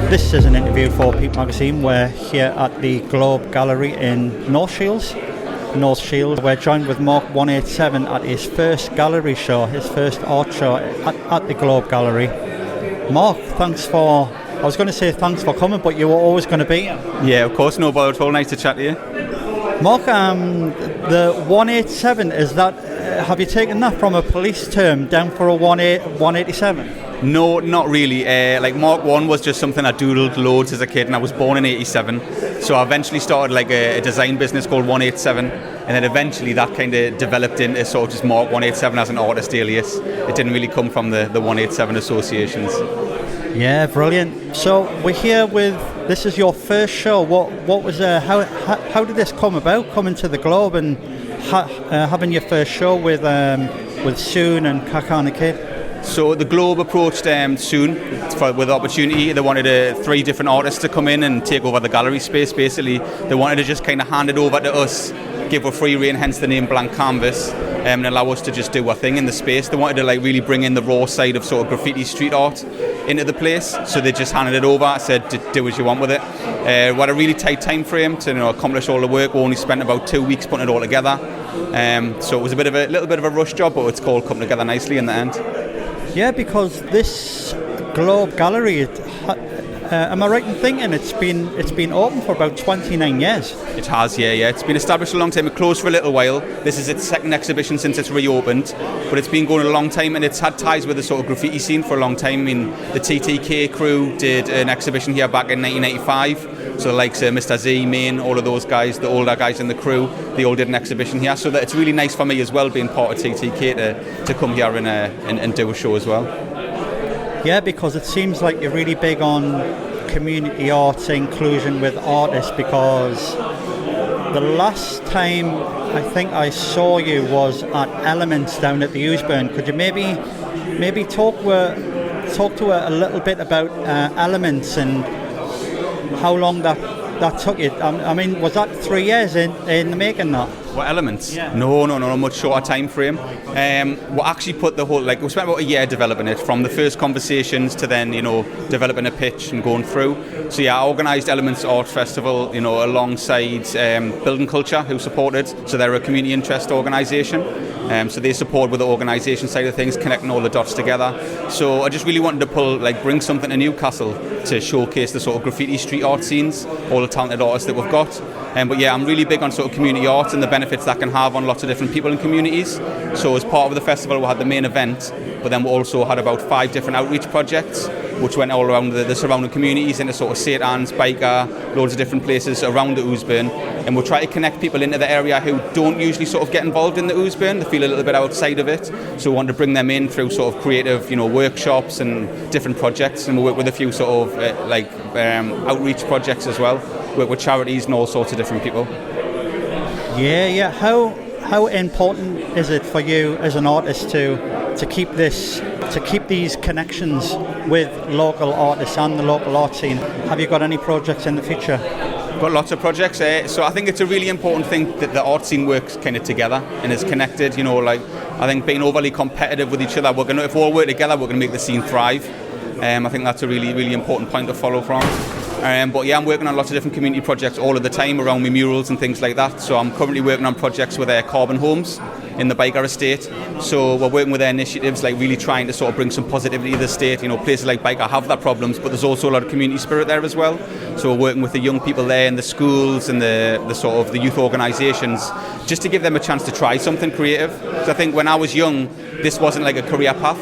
This is an interview for Peep Magazine. We're here at the Globe Gallery in North Shields. We're joined with Mark-One-87 at his first gallery show, his first art show at the Globe Gallery. Mark, thanks for coming, but you were always going to be here. Yeah, of course, no bother at all. Nice to chat to you. Mark, the 187, is that, have you taken that from a police term down for a 187? No, not really. Like Mark 1 was just something I doodled loads as a kid, and I was born in 87. So I eventually started like a design business called 187, and then eventually that kind of developed into sort of just Mark 187 as an artist alias. It didn't really come from the 187 associations. Yeah, brilliant. So we're here with, this is your first show. What was how did this come about, coming to the Globe and having your first show with SUNE and Cack-Handed-Kid? So the Globe approached SUNE with the opportunity. They wanted 3 different artists to come in and take over the gallery space. Basically, they wanted to just kind of hand it over to us, give a free rein, hence the name Blank Canvas, and allow us to just do our thing in the space. They wanted to like really bring in the raw side of sort of graffiti street art into the place, so they just handed it over, said do what you want with it. We had a really tight time frame to accomplish all the work. We only spent about 2 weeks putting it all together, so it was a little bit of a rush job, but it's all come together nicely in the end. Yeah, because this Globe Gallery, am I right in thinking it's been open for about 29 years? It has, yeah. It's been established a long time. It closed for a little while. This is its second exhibition since it's reopened, but it's been going a long time, and it's had ties with the sort of graffiti scene for a long time. I mean, the TTK crew did an exhibition here back in 1985. So the likes of Mr. Z, Main, all of those guys, the older guys in the crew, they all did an exhibition here. So that it's really nice for me as well, being part of TTK, to come here and do a show as well. Yeah, because it seems like you're really big on community arts inclusion with artists, because the last time I think I saw you was at Elements down at the Oosburn. Could you maybe talk to her a little bit about Elements and how long that took you? I mean, was that 3 years in the making, that? What, Elements? Yeah. No, much shorter time frame. We actually put the whole, we spent about a year developing it, from the first conversations to then, developing a pitch and going through. So yeah, I organised Elements Art Festival, alongside Building Culture, who supported. So they're a community interest organisation. So they support with the organisation side of things, connecting all the dots together. So I just really wanted to bring something to Newcastle to showcase the sort of graffiti street art scenes, all the talented artists that we've got. But yeah, I'm really big on sort of community art and the benefits that can have on lots of different people and communities. So as part of the festival, we had the main event, but then we also had about 5 different outreach projects, which went all around the surrounding communities, into sort of St. Anne's, Byker, loads of different places around the Oosburn. And we'll try to connect people into the area who don't usually sort of get involved in the Oosburn. They feel a little bit outside of it. So we want to bring them in through sort of creative, workshops and different projects. And we'll work with a few sort of outreach projects as well. Work with charities and all sorts of different people. Yeah. How important is it for you as an artist to keep these connections with local artists and the local art scene? Have you got any projects in the future? Got lots of projects. So I think it's a really important thing that the art scene works kind of together and is connected. I think being overly competitive with each other, if we all work together, we're going to make the scene thrive. I think that's a really, really important point to follow from. But yeah, I'm working on lots of different community projects all of the time around my murals and things like that. So I'm currently working on projects with Carbon Homes in the Byker estate. So we're working with their initiatives, like really trying to sort of bring some positivity to the estate. Places like Byker have their problems, but there's also a lot of community spirit there as well. So we're working with the young people there in the schools and the sort of the youth organisations, just to give them a chance to try something creative. Because I think when I was young, this wasn't like a career path.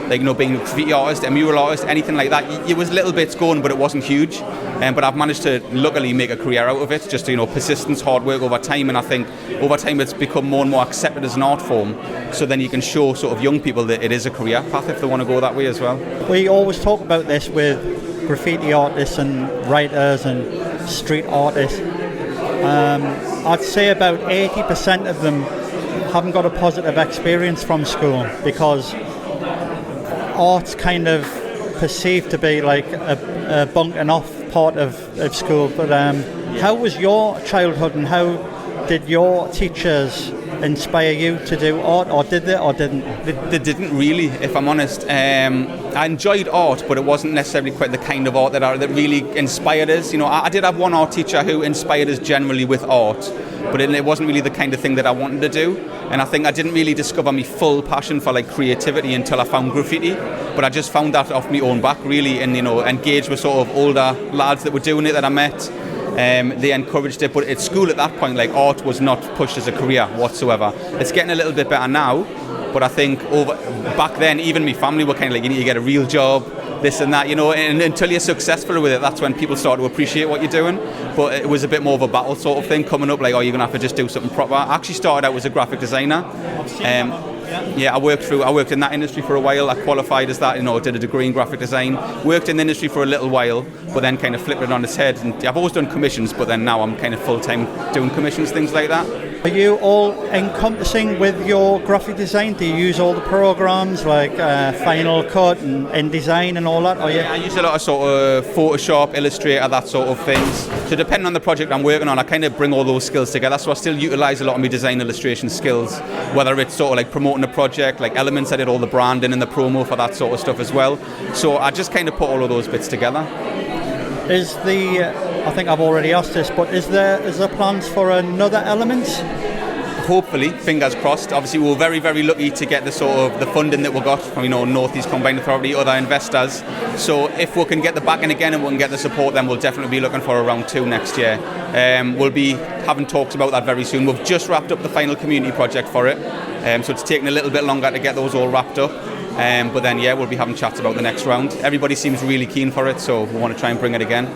Being a graffiti artist, a mural artist, anything like that. It was little bits going, but it wasn't huge. But I've managed to luckily make a career out of it, just persistence, hard work over time. And I think over time it's become more and more accepted as an art form. So then you can show sort of young people that it is a career path if they want to go that way as well. We always talk about this with graffiti artists and writers and street artists. I'd say about 80% of them haven't got a positive experience from school, because art's kind of perceived to be like a bunking off part of school. But how was your childhood, and how did your teachers inspire you to do art, or did they, or didn't? They didn't really, if I'm honest. I enjoyed art, but it wasn't necessarily quite the kind of art that really inspired us. You know, I did have one art teacher who inspired us generally with art, but it wasn't really the kind of thing that I wanted to do. And I think I didn't really discover my full passion for like creativity until I found graffiti. But I just found that off my own back, really, and, you know, engaged with sort of older lads that were doing it that I met. They encouraged it, but at school at that point, like, art was not pushed as a career whatsoever. It's getting a little bit better now, but I think back then, even my family were kind of like, you need to get a real job, this and that, you know, and until you're successful with it, that's when people start to appreciate what you're doing. But it was a bit more of a battle sort of thing coming up, like, oh, you're going to have to just do something proper. I actually started out as a graphic designer. Yeah, I worked in that industry for a while. I qualified as that, you know, did a degree in graphic design. Worked in the industry for a little while, but then kind of flipped it on its head. And I've always done commissions, but then now I'm kind of full-time doing commissions, things like that. Are you all encompassing with your graphic design? Do you use all the programs like Final Cut and InDesign and all that? Or yeah, I use a lot of sort of Photoshop, Illustrator, that sort of things. So depending on the project I'm working on, I kind of bring all those skills together. So I still utilise a lot of my design illustration skills, whether it's sort of like promoting a project, like Elements, I did all the branding and the promo for that sort of stuff as well. So I just kind of put all of those bits together. I think I've already asked this, but is there plans for another Elements? Hopefully, fingers crossed. Obviously, we were very, very lucky to get the sort of the funding that we got from, you know, North East Combined Authority, other investors. So if we can get the backing again and we can get the support, then we'll definitely be looking for a round 2 next year. We'll be having talks about that very soon. We've just wrapped up the final community project for it, so it's taking a little bit longer to get those all wrapped up. But then, yeah, we'll be having chats about the next round. Everybody seems really keen for it, so we want to try and bring it again.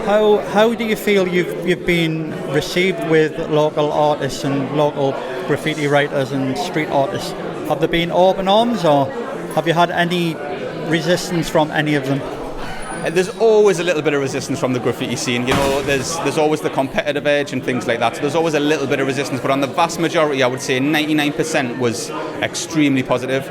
How do you feel you've been received with local artists and local graffiti writers and street artists? Have there been open arms, or have you had any resistance from any of them? There's always a little bit of resistance from the graffiti scene. You know, there's always the competitive edge and things like that. So there's always a little bit of resistance, but on the vast majority, I would say 99% was extremely positive.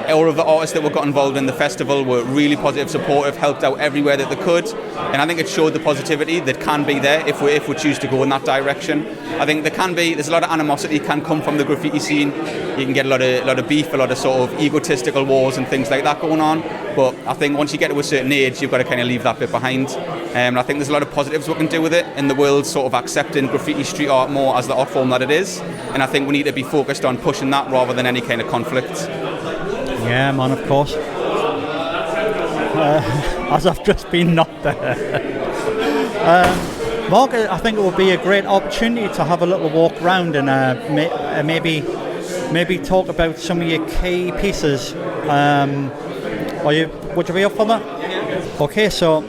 All of the artists that got involved in the festival were really positive, supportive, helped out everywhere that they could, and I think it showed the positivity that can be there if we choose to go in that direction. I think there's a lot of animosity can come from the graffiti scene. You can get a lot of beef, a lot of sort of egotistical wars and things like that going on. But I think once you get to a certain age, you've got to kind of leave that bit behind. And I think there's a lot of positives we can do with it, in the world sort of accepting graffiti street art more as the art form that it is. And I think we need to be focused on pushing that rather than any kind of conflict. Yeah, man, of course. As I've just been knocked there. Mark, I think it would be a great opportunity to have a little walk around and maybe talk about some of your key pieces. Would you be up for that? Yeah. Okay, so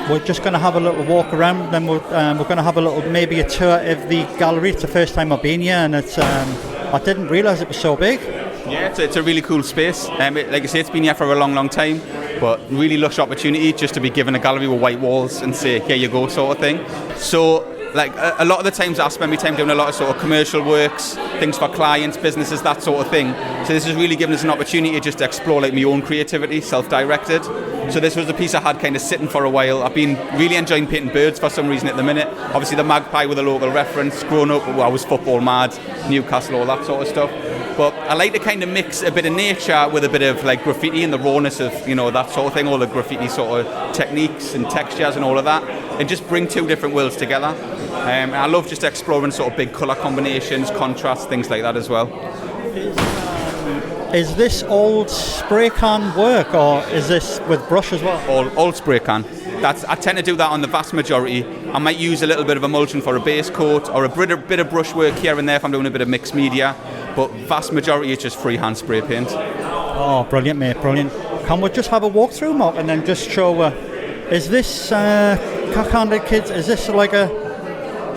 we're just going to have a little walk around, then we're going to have maybe a tour of the gallery. It's the first time I've been here, and it's I didn't realise it was so big. Yeah, it's a really cool space. Like I say, it's been here for a long, long time, but really lush opportunity just to be given a gallery with white walls and say, here you go, sort of thing. So, like, a lot of the times I spend my time doing a lot of sort of commercial works, things for clients, businesses, that sort of thing. So this has really given us an opportunity to just explore like my own creativity, self-directed. So this was a piece I had kind of sitting for a while. I've been really enjoying painting birds for some reason at the minute. Obviously the magpie with a local reference. Growing up, I was football mad, Newcastle, all that sort of stuff. But I like to kind of mix a bit of nature with a bit of like graffiti and the rawness of, you know, that sort of thing, all the graffiti sort of techniques and textures and all of that, and just bring two different worlds together. I love just exploring sort of big colour combinations, contrasts, things like that as well. Is this old spray can work, or is this with brush as well? All spray can. I tend to do that on the vast majority. I might use a little bit of emulsion for a base coat, or a bit of brush work here and there if I'm doing a bit of mixed media, but vast majority is just freehand spray paint. Oh, brilliant, mate, brilliant. Can we just have a walk through, Mark, and then just show, is this Cack-Handed-Kid, is this like a...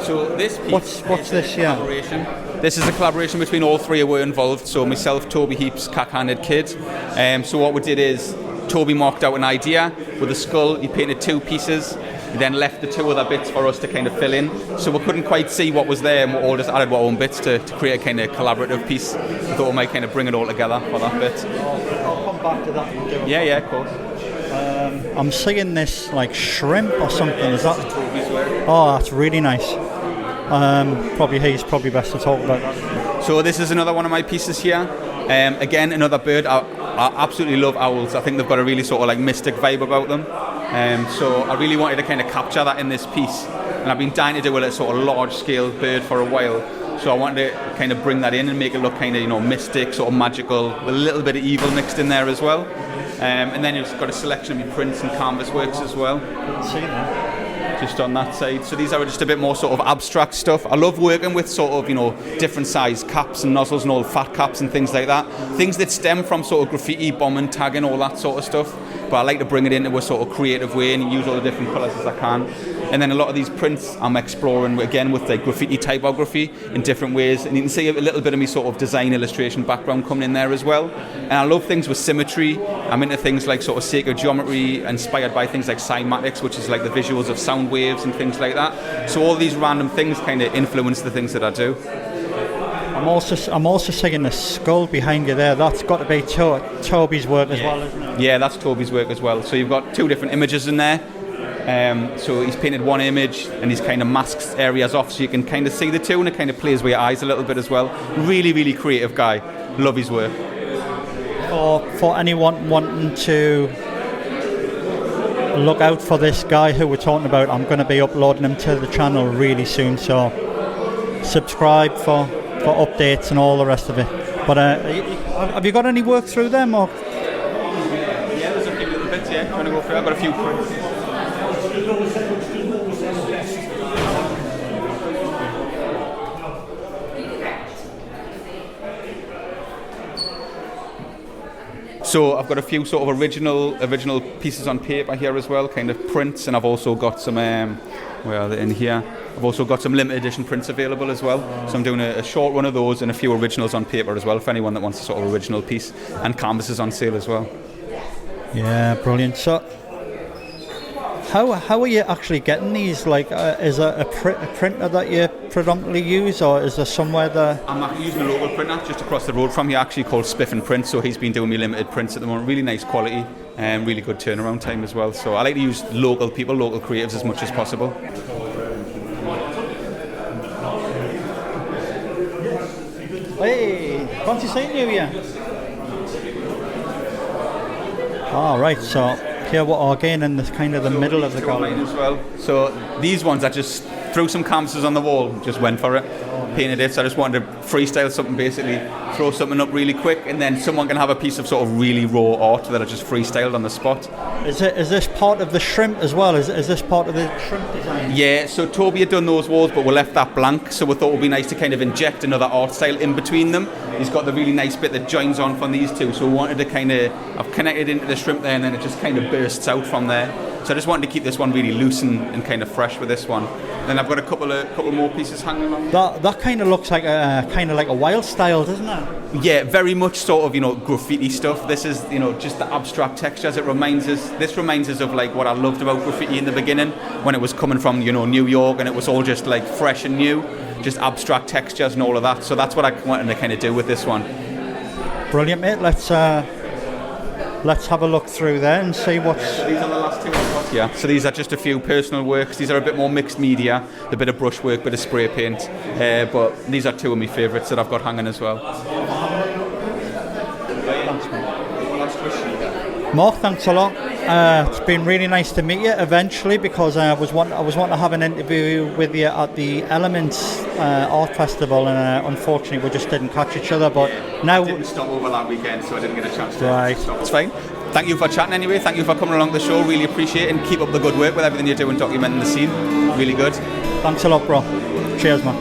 So this piece what's this? Yeah. Collaboration. This is a collaboration between all three who were involved. So myself, Toby Heaps, Cack-Handed-Kid. So what we did is Toby marked out an idea with a skull. He painted two pieces. He then left the two other bits for us to kind of fill in. So we couldn't quite see what was there, and we all just added our own bits to create a kind of collaborative piece. I thought we might kind of bring it all together for that bit. I'll come back to that. Yeah, of course. I'm seeing this like shrimp or something. Is that? Oh, that's really nice. He's probably best to talk about that. So this is another one of my pieces here. Again, another bird. I absolutely love owls. I think they've got a really sort of like mystic vibe about them. So I really wanted to kind of capture that in this piece. And I've been dying to do a sort of large-scale bird for a while. So I wanted to kind of bring that in and make it look kind of, you know, mystic, sort of magical, with a little bit of evil mixed in there as well. And then you've got a selection of my prints and canvas works as well. See that? Just on that side. So these are just a bit more sort of abstract stuff. I love working with sort of, you know, different size caps and nozzles and all fat caps and things like that. Things that stem from sort of graffiti, bombing, tagging, all that sort of stuff. But I like to bring it into a sort of creative way and use all the different colours as I can. And then a lot of these prints I'm exploring again with like graffiti typography in different ways, and you can see a little bit of me sort of design illustration background coming in there as well. And I love things with symmetry. I'm into things like sort of sacred geometry inspired by things like cymatics, which is like the visuals of sound waves and things like that. So all these random things kind of influence the things that I do. I'm also seeing the skull behind you there. That's got to be Toby's work as well, isn't it? Yeah, that's Toby's work as well. So you've got two different images in there. So he's painted one image and he's kind of masked areas off so you can kind of see the two, and it kind of plays with your eyes a little bit as well. Really, really creative guy. Love his work. For anyone wanting to look out for this guy who we're talking about, I'm going to be uploading him to the channel really soon, so subscribe for updates and all the rest of it. But have you got any work through them? Or? Yeah, there's a few little bits, yeah. I'm going to go through. I've got a few prints. So I've got a few sort of original pieces on paper here as well, kind of prints, and I've also got some, where are they in here? I've also got some limited edition prints available as well. So I'm doing a short run of those and a few originals on paper as well for anyone that wants a sort of original piece, and canvases on sale as well. Yeah, brilliant. So how are you actually getting these? Like, is it a printer that you predominantly use, or is there somewhere that... I'm actually using a local printer just across the road from here, actually called Spiff and Print. So he's been doing me limited prints at the moment. Really nice quality and really good turnaround time as well. So I like to use local people, local creatives as much as possible. Hey, fancy seeing you here. All right, so here we are again in this kind of the middle of the gallery as well. So these ones I just threw some canvases on the wall, just went for it, painted it. So I just wanted to freestyle something, basically throw something up really quick, and then someone can have a piece of sort of really raw art that I just freestyled on the spot. Is this part of the shrimp as well? Is this part of the shrimp design? Yeah, so Toby had done those walls, but we left that blank, so we thought it would be nice to kind of inject another art style in between them. He's got the really nice bit that joins on from these two, so we wanted to kind of, I've connected into the shrimp there, and then it just kind of bursts out from there. So I just wanted to keep this one really loose and kind of fresh with this one. Then I've got a couple more pieces hanging on. That kind of looks like a wild style, doesn't it? Yeah, very much sort of, you know, graffiti stuff. This is, you know, just the abstract textures. This reminds us of like what I loved about graffiti in the beginning, when it was coming from, you know, New York, and it was all just like fresh and new, just abstract textures and all of that. So that's what I wanted to kind of do with this one. Brilliant, mate. Let's have a look through there and see what's... These are the last two I've got here. So these are just a few personal works. These are a bit more mixed media, a bit of brushwork, bit of spray paint. But these are two of my favourites that I've got hanging as well. Thanks, mate. Mark, thanks a lot. It's been really nice to meet you eventually, because I was wanting to have an interview with you at the Elements Art Festival, and unfortunately we just didn't catch each other. But now I didn't stop over that weekend, so I didn't get a chance to stop. It's fine. Thank you for chatting anyway. Thank you for coming along the show. Really appreciate it, and keep up the good work with everything you're doing, documenting the scene. Really good. Thanks a lot, bro. Cheers, man.